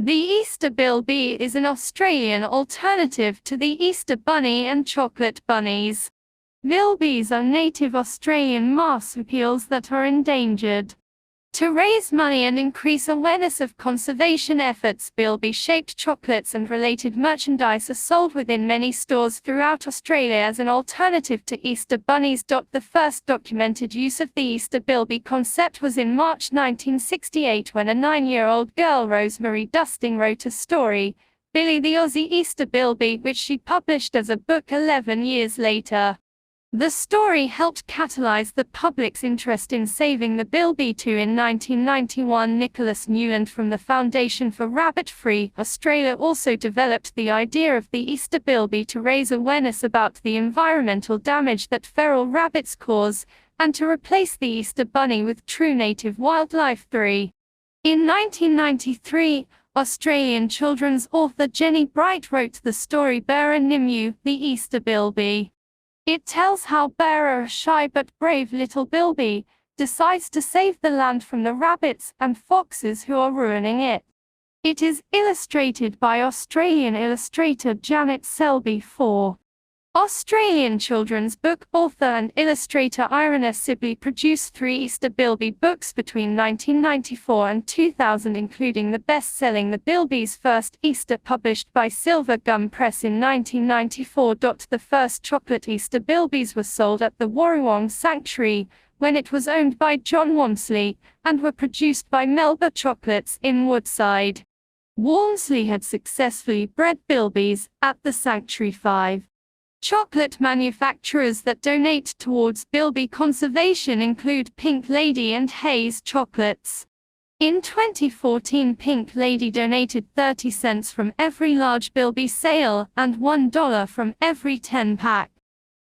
The Easter Bilby is an Australian alternative to the Easter Bunny and chocolate bunnies. Bilbies are native Australian marsupials that are endangered. To raise money and increase awareness of conservation efforts, Bilby-shaped chocolates and related merchandise are sold within many stores throughout Australia as an alternative to Easter bunnies. The first documented use of the Easter Bilby concept was in March 1968 when a 9-year-old girl, Rosemary Dusting, wrote a story, Billy the Aussie Easter Bilby, which she published as a book 11 years later. The story helped catalyze the public's interest in saving the Bilby too. In 1991, Nicholas Newland from the Foundation for Rabbit-Free Australia also developed the idea of the Easter Bilby to raise awareness about the environmental damage that feral rabbits cause, and to replace the Easter Bunny with true native wildlife. In 1993, Australian children's author Jenny Bright wrote the story Bearer Nimue, the Easter Bilby. It tells how Bearer, a shy but brave little Bilby, decides to save the land from the rabbits and foxes who are ruining it. It is illustrated by Australian illustrator Janet Selby. Australian children's book author and illustrator Irina Sibley produced 3 Easter Bilby books between 1994 and 2000, including the best-selling The Bilby's First Easter, published by Silver Gum Press in 1994. The first chocolate Easter Bilbies were sold at the Warrawong Sanctuary, when it was owned by John Walmsley, and were produced by Melba Chocolates in Woodside. Walmsley had successfully bred Bilbies at the Sanctuary. 5 chocolate manufacturers that donate towards Bilby conservation include Pink Lady and Hayes Chocolates. In 2014, Pink Lady donated 30 cents from every large Bilby sale and $1 from every 10-pack.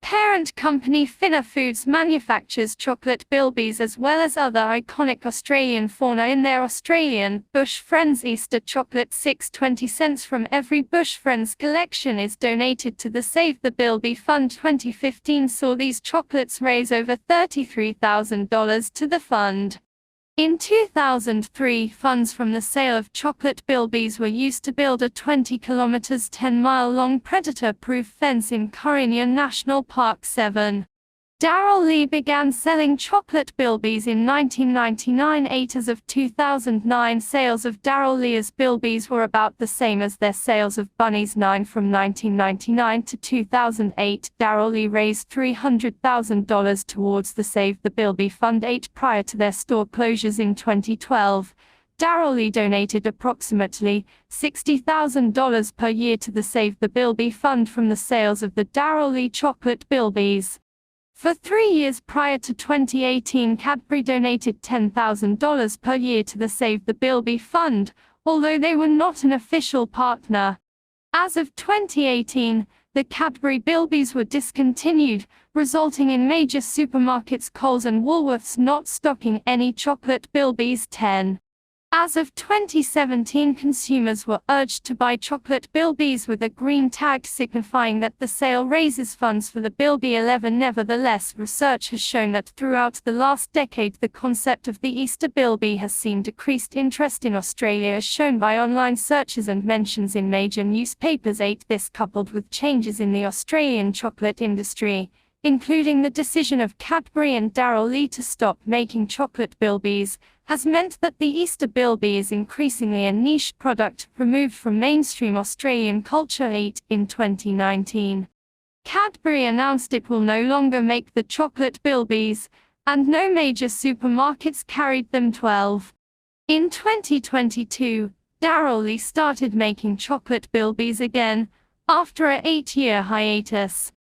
Parent company Finna Foods manufactures chocolate Bilbies as well as other iconic Australian fauna in their Australian Bush Friends Easter chocolate. 20 cents from every Bush Friends collection is donated to the Save the Bilby Fund. 2015 saw these chocolates raise over $33,000 to the fund. In 2003, funds from the sale of chocolate Bilbies were used to build a 20 km 10-mile-long predator-proof fence in Corinia National Park. 7 Darrell Lea began selling chocolate Bilbies in 1999. As of 2009, sales of Darrell Lea's Bilbies were about the same as their sales of bunnies. 9 From 1999 to 2008, Darrell Lea raised $300,000 towards the Save the Bilby Fund. 8 Prior to their store closures in 2012, Darrell Lea donated approximately $60,000 per year to the Save the Bilby Fund from the sales of the Darrell Lea chocolate Bilbies. For 3 years prior to 2018, Cadbury donated $10,000 per year to the Save the Bilby Fund, although they were not an official partner. As of 2018, the Cadbury Bilbies were discontinued, resulting in major supermarkets Coles and Woolworths not stocking any chocolate Bilbies. 10 As of 2017, consumers were urged to buy chocolate Bilbies with a green tag signifying that the sale raises funds for the Bilby. 11 Nevertheless, research has shown that throughout the last decade the concept of the Easter Bilby has seen decreased interest in Australia, as shown by online searches and mentions in major newspapers. 8 This, coupled with changes in the Australian chocolate industry, including the decision of Cadbury and Darrell Lea to stop making chocolate Bilbies, has meant that the Easter Bilby is increasingly a niche product removed from mainstream Australian culture. 8 In 2019, Cadbury announced it will no longer make the chocolate Bilbies, and no major supermarkets carried them. 12 In 2022, Darrell Lea started making chocolate Bilbies again, after a 8-year hiatus.